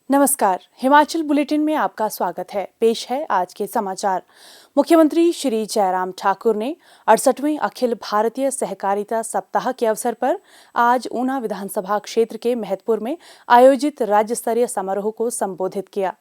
नमस्कार, हिमाचल बुलेटिन में आपका स्वागत है। पेश है आज के समाचार। मुख्यमंत्री श्री जयराम ठाकुर ने 68वें अखिल भारतीय सहकारिता सप्ताह के अवसर पर आज ऊना विधानसभा क्षेत्र के महतपुर में आयोजित राज्य स्तरीय समारोह को संबोधित किया।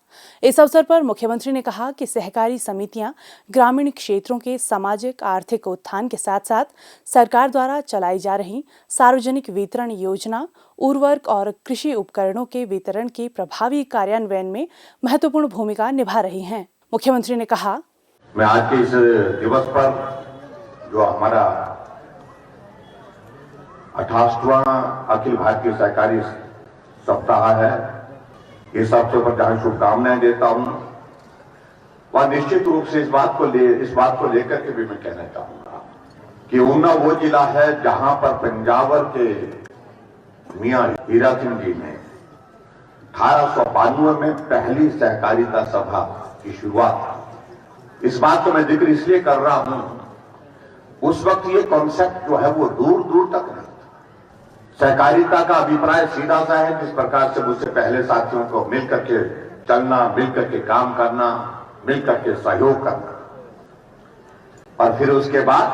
इस अवसर पर मुख्यमंत्री ने कहा कि सहकारी समितियां ग्रामीण क्षेत्रों के सामाजिक आर्थिक उत्थान के साथ साथ सरकार द्वारा चलाई जा रही सार्वजनिक वितरण योजना, उर्वरक और कृषि उपकरणों के वितरण के प्रभावी कार्यान्वयन में महत्वपूर्ण भूमिका निभा रही हैं। मुख्यमंत्री ने कहा, मैं आज के इस दिवस पर जो हमारा 68वां अखिल भारतीय सहकारी सप्ताह है, इस अवसर पर जहां शुभकामनाएं देता हूं, वह निश्चित रूप से इस बात को लेकर के भी मैं कहना चाहूंगा कि ऊना वो जिला है जहां पर पंजावर के मियां हीरा सिंह जी ने 1892 में पहली सहकारिता सभा की शुरुआत। इस बात को मैं जिक्र इसलिए कर रहा हूं, उस वक्त ये कॉन्सेप्ट जो है वो दूर दूर तक नहीं था। सहकारिता का अभिप्राय सीधा सा है, जिस प्रकार से मुझसे पहले साथियों को मिलकर के चलना, मिलकर के काम करना, मिलकर के सहयोग करना, और फिर उसके बाद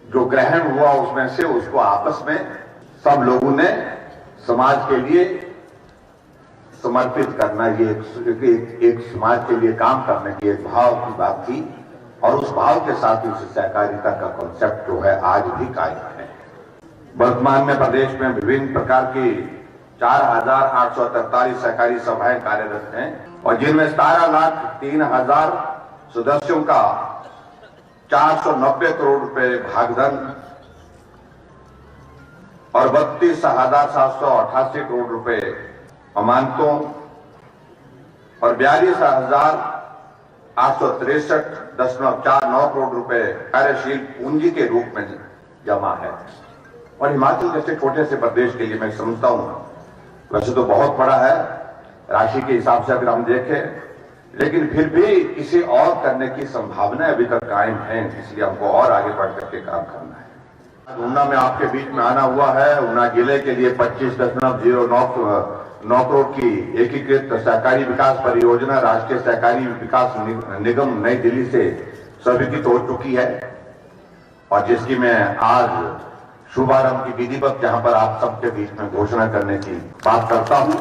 जो ग्रहण हुआ उसमें से उसको आपस में सब लोगों ने समाज के लिए समर्पित करना, ये एक समाज के लिए काम करने की एक भाव की बात थी, और उस भाव के साथ इस सहकारिता का कॉन्सेप्ट जो है आज भी कायम है। वर्तमान में प्रदेश में विभिन्न प्रकार की 4,843 सहकारी सभाएं कार्यरत हैं, और जिनमें 17,03,000 सदस्यों का 490 करोड़ रुपए भागधन और 32,788 करोड़ रुपए अमानतों और 42,863.49 करोड़ रुपए कार्यशील पूंजी के रूप में जमा है। और हिमाचल जैसे छोटे से प्रदेश के लिए मैं समझता हूं, वैसे तो बहुत बड़ा है राशि के हिसाब से अगर हम देखें, लेकिन फिर भी इसे और करने की संभावना अभी तक कायम है, इसलिए हमको और आगे बढ़ करके काम करना है। ऊना में आपके बीच में आना हुआ है। ऊना जिले के लिए 25.09 करोड़ की एकीकृत सहकारी विकास परियोजना राष्ट्रीय सहकारी विकास निगम नई दिल्ली से स्वीकृत हो चुकी है, और जिसकी मैं आज शुभारंभ की विधिवत यहां पर आप सबके बीच में घोषणा करने की बात करता हूं।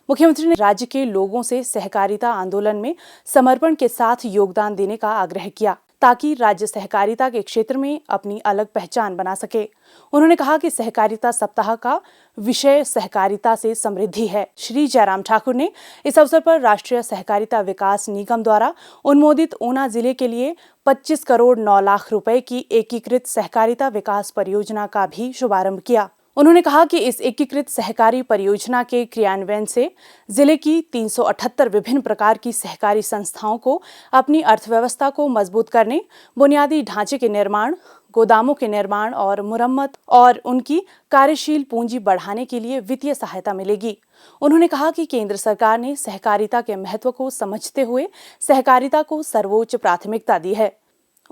मुख्यमंत्री ने राज्य के लोगों से सहकारिता आंदोलन में समर्पण के साथ योगदान देने का आग्रह किया, ताकि राज्य सहकारिता के क्षेत्र में अपनी अलग पहचान बना सके। उन्होंने कहा कि सहकारिता सप्ताह का विषय सहकारिता से समृद्धि है। श्री जयराम ठाकुर ने इस अवसर पर राष्ट्रीय सहकारिता विकास निगम द्वारा उन्मोदित ऊना जिले के लिए 25 करोड़ 9 लाख रुपए की एकीकृत सहकारिता विकास परियोजना का भी शुभारंभ किया। उन्होंने कहा कि इस एकीकृत सहकारी परियोजना के क्रियान्वयन से जिले की 378 विभिन्न प्रकार की सहकारी संस्थाओं को अपनी अर्थव्यवस्था को मजबूत करने, बुनियादी ढांचे के निर्माण, गोदामों के निर्माण और मुरम्मत और उनकी कार्यशील पूंजी बढ़ाने के लिए वित्तीय सहायता मिलेगी। उन्होंने कहा कि केंद्र सरकार ने सहकारिता के महत्व को समझते हुए सहकारिता को सर्वोच्च प्राथमिकता दी है।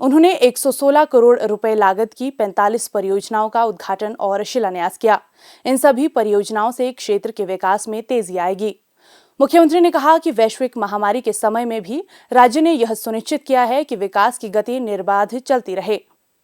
उन्होंने 116 करोड़ रुपए लागत की 45 परियोजनाओं का उद्घाटन और शिलान्यास किया। इन सभी परियोजनाओं से क्षेत्र के विकास में तेजी आएगी। मुख्यमंत्री ने कहा कि वैश्विक महामारी के समय में भी राज्य ने यह सुनिश्चित किया है कि विकास की गति निर्बाध चलती रहे।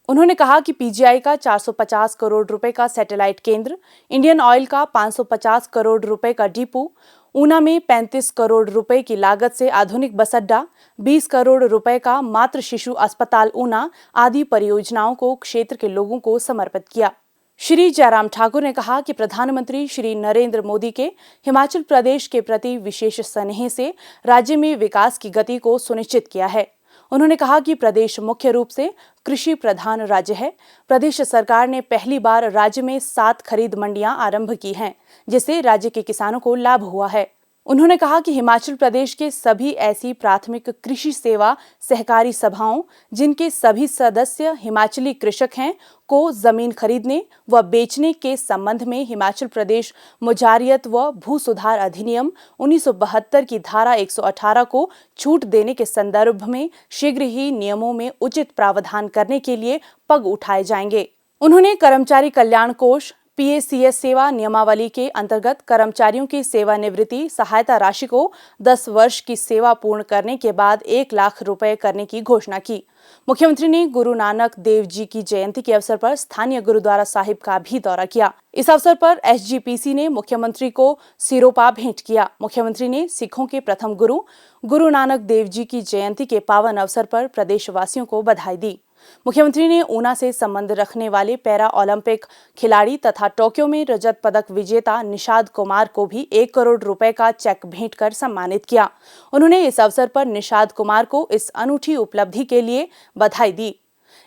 उन्होंने कहा कि पीजीआई का 450 करोड़ रुपए का सैटेलाइट केंद्र, इंडियन ऑयल का 550 करोड़ रुपए का डिपो, ऊना में 35 करोड़ रुपए की लागत से आधुनिक बस अड्डा, 20 करोड़ रुपए का मातृ शिशु अस्पताल ऊना आदि परियोजनाओं को क्षेत्र के लोगों को समर्पित किया। श्री जयराम ठाकुर ने कहा कि प्रधानमंत्री श्री नरेंद्र मोदी के हिमाचल प्रदेश के प्रति विशेष स्नेह से राज्य में विकास की गति को सुनिश्चित किया है। उन्होंने कहा कि प्रदेश मुख्य रूप से कृषि प्रधान राज्य है। प्रदेश सरकार ने पहली बार राज्य में 7 खरीद मंडियां आरंभ की हैं, जिससे राज्य के किसानों को लाभ हुआ है। उन्होंने कहा कि हिमाचल प्रदेश के सभी ऐसी प्राथमिक कृषि सेवा सहकारी सभाओं, जिनके सभी सदस्य हिमाचली कृषक हैं, को जमीन खरीदने व बेचने के संबंध में हिमाचल प्रदेश मुजारियत व भू सुधार अधिनियम 1972 की धारा 118 को छूट देने के संदर्भ में शीघ्र ही नियमों में उचित प्रावधान करने के लिए पग उठाए जाएंगे। उन्होंने कर्मचारी कल्याण कोष, पीएसीएस सेवा नियमावली के अंतर्गत कर्मचारियों की सेवानिवृत्ति सहायता राशि को 10 वर्ष की सेवा पूर्ण करने के बाद 1 लाख रुपए करने की घोषणा की। मुख्यमंत्री ने गुरु नानक देव जी की जयंती के अवसर पर स्थानीय गुरुद्वारा साहिब का भी दौरा किया। इस अवसर पर एसजीपीसी ने मुख्यमंत्री को सिरोपा भेंट किया। मुख्यमंत्री ने सिखों के प्रथम गुरु नानक देव जी की जयंती के पावन अवसर पर प्रदेशवासियों को बधाई दी। मुख्यमंत्री ने ऊना से संबंध रखने वाले पैरा ओलंपिक खिलाड़ी तथा टोक्यो में रजत पदक विजेता निषाद कुमार को भी 1 करोड़ रुपए का चेक भेंट कर सम्मानित किया। उन्होंने इस अवसर पर निषाद कुमार को इस अनूठी उपलब्धि के लिए बधाई दी।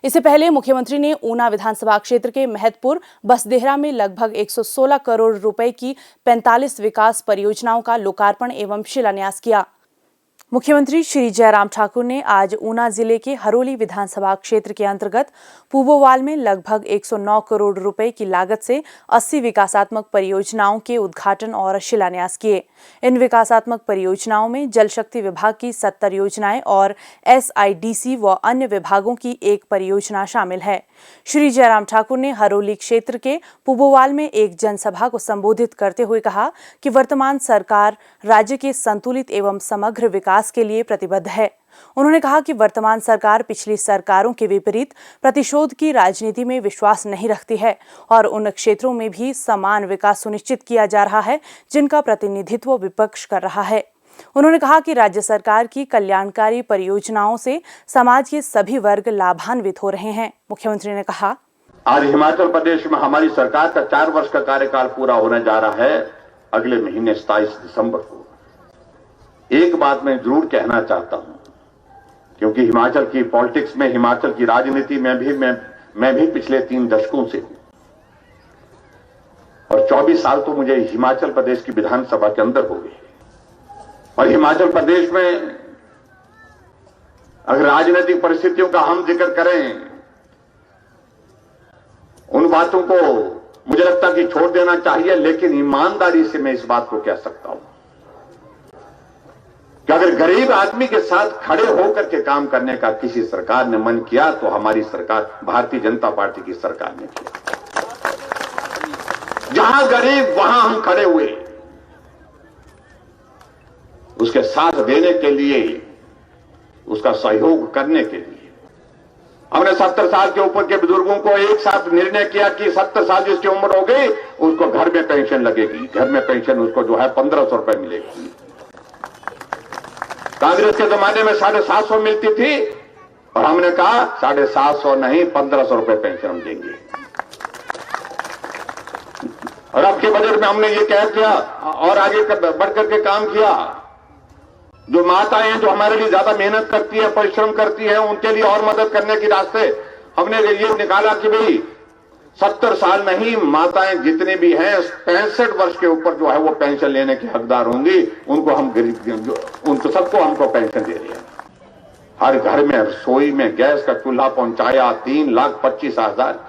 इससे पहले मुख्यमंत्री ने ऊना विधानसभा क्षेत्र के महतपुर बसदेहरा में लगभग 116 करोड़ रुपए की 45 विकास परियोजनाओं का लोकार्पण एवं शिलान्यास किया। मुख्यमंत्री श्री जयराम ठाकुर ने आज ऊना जिले के हरोली विधानसभा क्षेत्र के अंतर्गत पूबोवाल में लगभग 109 करोड़ रुपए की लागत से 80 विकासात्मक परियोजनाओं के उद्घाटन और शिलान्यास किए। इन विकासात्मक परियोजनाओं में जल शक्ति विभाग की 70 योजनाएं और एसआईडीसी व अन्य विभागों की एक परियोजना शामिल है। श्री जयराम ठाकुर ने हरोली क्षेत्र के पूबोवाल में एक जनसभा को संबोधित करते हुए कहा कि वर्तमान सरकार राज्य के संतुलित एवं समग्र विकास के लिए प्रतिबद्ध है। उन्होंने कहा कि वर्तमान सरकार पिछली सरकारों के विपरीत प्रतिशोध की राजनीति में विश्वास नहीं रखती है और उन क्षेत्रों में भी समान विकास सुनिश्चित किया जा रहा है जिनका प्रतिनिधित्व विपक्ष कर रहा है। उन्होंने कहा कि राज्य सरकार की कल्याणकारी परियोजनाओं से समाज के सभी वर्ग लाभान्वित हो रहे हैं। मुख्यमंत्री ने कहा, आज हिमाचल प्रदेश में हमारी सरकार का 4 वर्ष का कार्यकाल पूरा होने जा रहा है अगले महीने 27 दिसंबर को। एक बात मैं जरूर कहना चाहता हूं, क्योंकि हिमाचल की पॉलिटिक्स में, हिमाचल की राजनीति में भी मैं भी पिछले 3 दशकों से हूं और 24 साल तो मुझे हिमाचल प्रदेश की विधानसभा के अंदर हो गए। और हिमाचल प्रदेश में अगर राजनीतिक परिस्थितियों का हम जिक्र करें, उन बातों को मुझे लगता कि छोड़ देना चाहिए, लेकिन ईमानदारी से मैं इस बात को कह सकता हूं कि अगर गरीब आदमी के साथ खड़े होकर के काम करने का किसी सरकार ने मन किया तो हमारी सरकार भारतीय जनता पार्टी की सरकार ने किया। जहां गरीब वहां हम खड़े हुए, उसके साथ देने के लिए, उसका सहयोग करने के लिए। हमने 70 साल के ऊपर के बुजुर्गों को एक साथ निर्णय किया कि 70 साल जिसकी उम्र हो गई उसको घर में पेंशन लगेगी। घर में पेंशन उसको जो है 1500 रुपए मिलेगी। कांग्रेस के जमाने में 750 मिलती थी और हमने कहा 750 नहीं 1500 रुपए पेंशन हम देंगे। और अब के बजट में हमने ये कह दिया और आगे बढ़कर के काम किया। जो माताएं हैं जो हमारे लिए ज्यादा मेहनत करती है, परिश्रम करती है, उनके लिए और मदद करने के रास्ते हमने ये निकाला कि भाई 70 साल नहीं, माताएं जितने भी हैं 65 वर्ष के ऊपर जो है वो पेंशन लेने के हकदार होंगी। उनको हम उनको सबको हमको पेंशन दे रही है। हर घर में रसोई में गैस का चूल्हा पहुंचाया 3,25,000।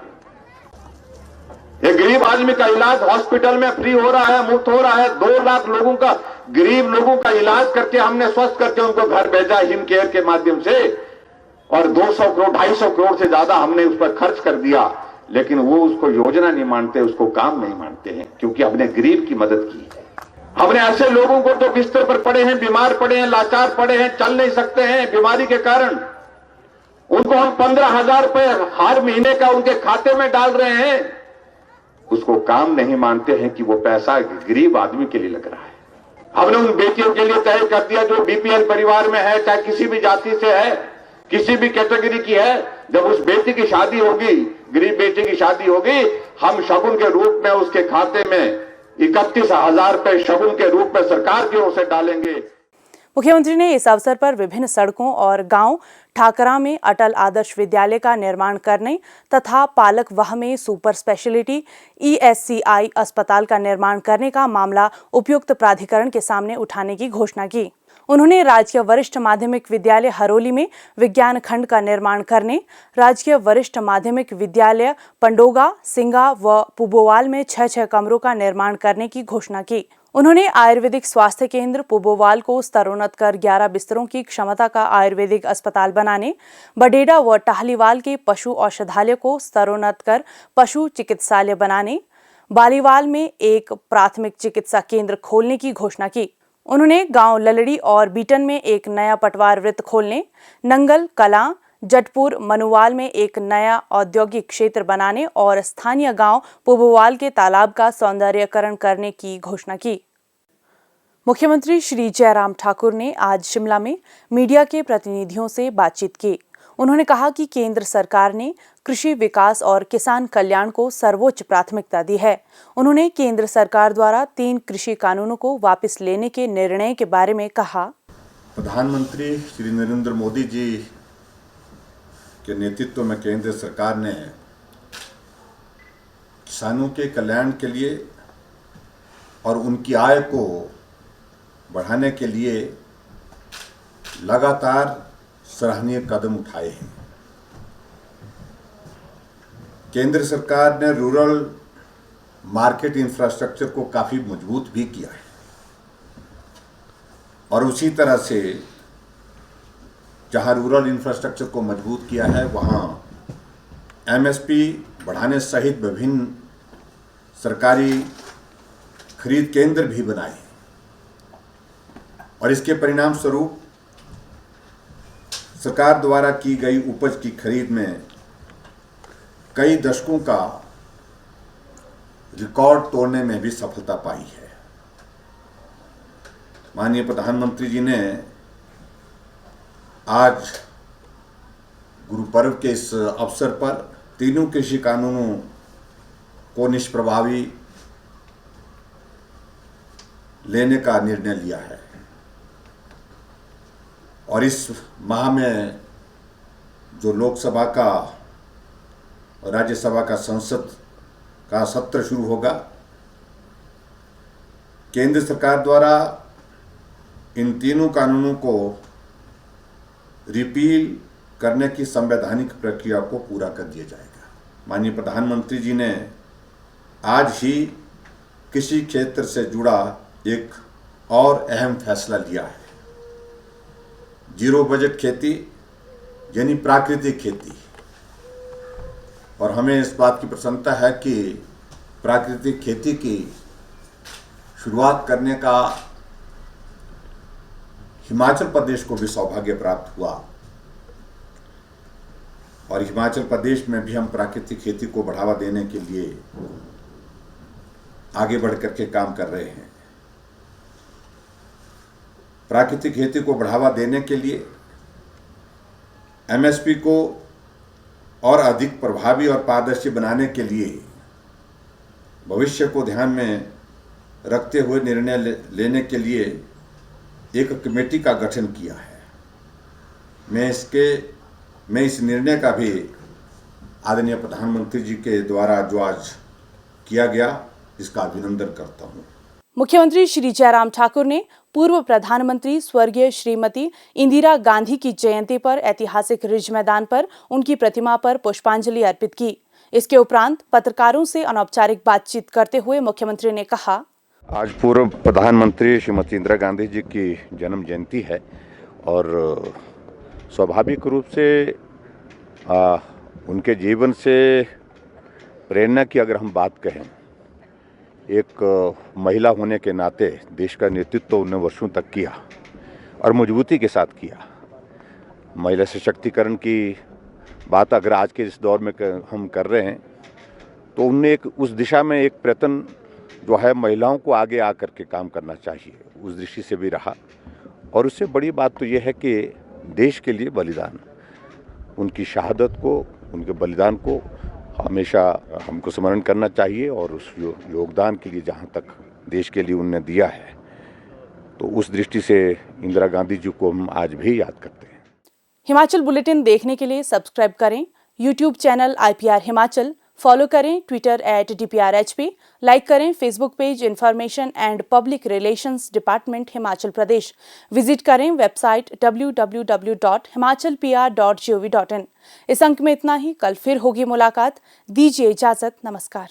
एक गरीब आदमी का इलाज हॉस्पिटल में फ्री हो रहा है, मुफ्त हो रहा है। 2 लाख लोगों का, गरीब लोगों का इलाज करके हमने स्वस्थ करके उनको घर भेजा हिम केयर के माध्यम से। और 200 करोड़ 250 करोड़ से ज्यादा हमने उस पर खर्च कर दिया, लेकिन वो उसको योजना नहीं मानते, उसको काम नहीं मानते हैं, क्योंकि हमने गरीब की मदद की है। हमने ऐसे लोगों को तो बिस्तर पर पड़े हैं, बीमार पड़े हैं, लाचार पड़े हैं, चल नहीं सकते हैं बीमारी के कारण, उनको हम 15,000 रुपए हर महीने का उनके खाते में डाल रहे हैं। उसको काम नहीं मानते हैं कि वो पैसा गरीब आदमी के लिए लग रहा है। हमने उन बेटियों के लिए तय कर दिया जो बीपीएल परिवार में है, चाहे किसी भी जाति से है, किसी भी कैटेगरी की है, जब उस बेटी की शादी होगी, गरीब बेटी की शादी होगी, हम शगुन के रूप में उसके खाते में 31,000 रुपए शगुन के रूप में सरकार की ओर से डालेंगे। मुख्यमंत्री ने इस अवसर पर विभिन्न सड़कों और गांव ठाकरा में अटल आदर्श विद्यालय का निर्माण करने तथा पालकवाह में सुपर स्पेशलिटी ESCI अस्पताल का निर्माण करने का मामला उपयुक्त प्राधिकरण के सामने उठाने की घोषणा की। उन्होंने राजकीय वरिष्ठ माध्यमिक विद्यालय हरोली में विज्ञान खंड का निर्माण करने, राजकीय वरिष्ठ माध्यमिक विद्यालय पंडोगा, सिंगा व पुबोवाल में 6 कमरों का निर्माण करने की घोषणा की। उन्होंने आयुर्वेदिक स्वास्थ्य केंद्र पुबोवाल को स्तरोन्नत कर 11 बिस्तरों की क्षमता का आयुर्वेदिक अस्पताल बनाने, बडेड़ा व टाहलीवाल के पशु औषधालय को स्तरोन्नत कर पशु चिकित्सालय बनाने, बालीवाल में एक प्राथमिक चिकित्सा केंद्र खोलने की घोषणा की। उन्होंने गांव ललड़ी और बीटन में एक नया पटवार वृत्त खोलने, नंगल, कलां, जटपुर, मनुवाल में एक नया औद्योगिक क्षेत्र बनाने और स्थानीय गांव पुबवाल के तालाब का सौंदर्यीकरण करने की घोषणा की। मुख्यमंत्री श्री जयराम ठाकुर ने आज शिमला में मीडिया के प्रतिनिधियों से बातचीत की। उन्होंने कहा कि केंद्र सरकार ने कृषि विकास और किसान कल्याण को सर्वोच्च प्राथमिकता दी है। उन्होंने केंद्र सरकार द्वारा 3 कृषि कानूनों को वापस लेने के निर्णय के बारे में कहा। प्रधानमंत्री श्री नरेंद्र मोदी जी के नेतृत्व में केंद्र सरकार ने किसानों के कल्याण के लिए और उनकी आय को बढ़ाने के लिए लगातार सराहनीय कदम उठाए हैं। केंद्र सरकार ने रूरल मार्केट इंफ्रास्ट्रक्चर को काफी मजबूत भी किया है और उसी तरह से जहां रूरल इंफ्रास्ट्रक्चर को मजबूत किया है वहां एमएसपी बढ़ाने सहित विभिन्न सरकारी खरीद केंद्र भी बनाए और इसके परिणाम स्वरूप सरकार द्वारा की गई उपज की खरीद में कई दशकों का रिकॉर्ड तोड़ने में भी सफलता पाई है। माननीय प्रधानमंत्री जी ने आज गुरु पर्व के इस अवसर पर तीनों कृषि कानूनों को निष्प्रभावी लेने का निर्णय लिया है और इस माह में जो लोकसभा का और राज्यसभा का संसद का सत्र शुरू होगा, केंद्र सरकार द्वारा इन तीनों कानूनों को रिपील करने की संवैधानिक प्रक्रिया को पूरा कर दिया जाएगा। माननीय प्रधानमंत्री जी ने आज ही कृषि क्षेत्र से जुड़ा एक और अहम फैसला लिया है। जीरो बजट खेती यानी प्राकृतिक खेती, और हमें इस बात की प्रसन्नता है कि प्राकृतिक खेती की शुरुआत करने का हिमाचल प्रदेश को भी सौभाग्य प्राप्त हुआ और हिमाचल प्रदेश में भी हम प्राकृतिक खेती को बढ़ावा देने के लिए आगे बढ़ करके काम कर रहे हैं। प्राकृतिक खेती को बढ़ावा देने के लिए एमएसपी को और अधिक प्रभावी और पारदर्शी बनाने के लिए भविष्य को ध्यान में रखते हुए निर्णय लेने के लिए एक कमेटी का गठन किया है। मैं इस निर्णय का भी आदरणीय प्रधानमंत्री जी के द्वारा जो आज किया गया, इसका अभिनंदन करता हूँ। मुख्यमंत्री श्री जयराम ठाकुर ने पूर्व प्रधानमंत्री स्वर्गीय श्रीमती इंदिरा गांधी की जयंती पर ऐतिहासिक रिज मैदान पर उनकी प्रतिमा पर पुष्पांजलि अर्पित की। इसके उपरांत पत्रकारों से अनौपचारिक बातचीत करते हुए मुख्यमंत्री ने कहा, आज पूर्व प्रधानमंत्री श्रीमती इंदिरा गांधी जी की जन्म जयंती है और स्वाभाविक रूप से उनके जीवन से प्रेरणा की अगर हम बात कहें, एक महिला होने के नाते देश का नेतृत्व उन्होंने वर्षों तक किया और मजबूती के साथ किया। महिला सशक्तिकरण की बात अगर आज के इस दौर में हम कर रहे हैं तो उनने उस दिशा में एक प्रयत्न जो है महिलाओं को आगे आकर के काम करना चाहिए, उस दृष्टि से भी रहा। और उससे बड़ी बात तो ये है कि देश के लिए बलिदान, उनकी शहादत को, उनके बलिदान को हमेशा हमको स्मरण करना चाहिए और उस योगदान के लिए जहाँ तक देश के लिए उन्होंने दिया है, तो उस दृष्टि से इंदिरा गांधी जी को हम आज भी याद करते हैं। हिमाचल बुलेटिन देखने के लिए सब्सक्राइब करें YouTube channel IPR Himachal, follow करें ट्विटर @DPRHP, लाइक करें Facebook page information and public relations department Himachal Pradesh, visit करें वेबसाइट www.himachalpr.gov.in। इस अंक में इतना ही। कल फिर होगी मुलाकात। दीजिए इजाजत। नमस्कार।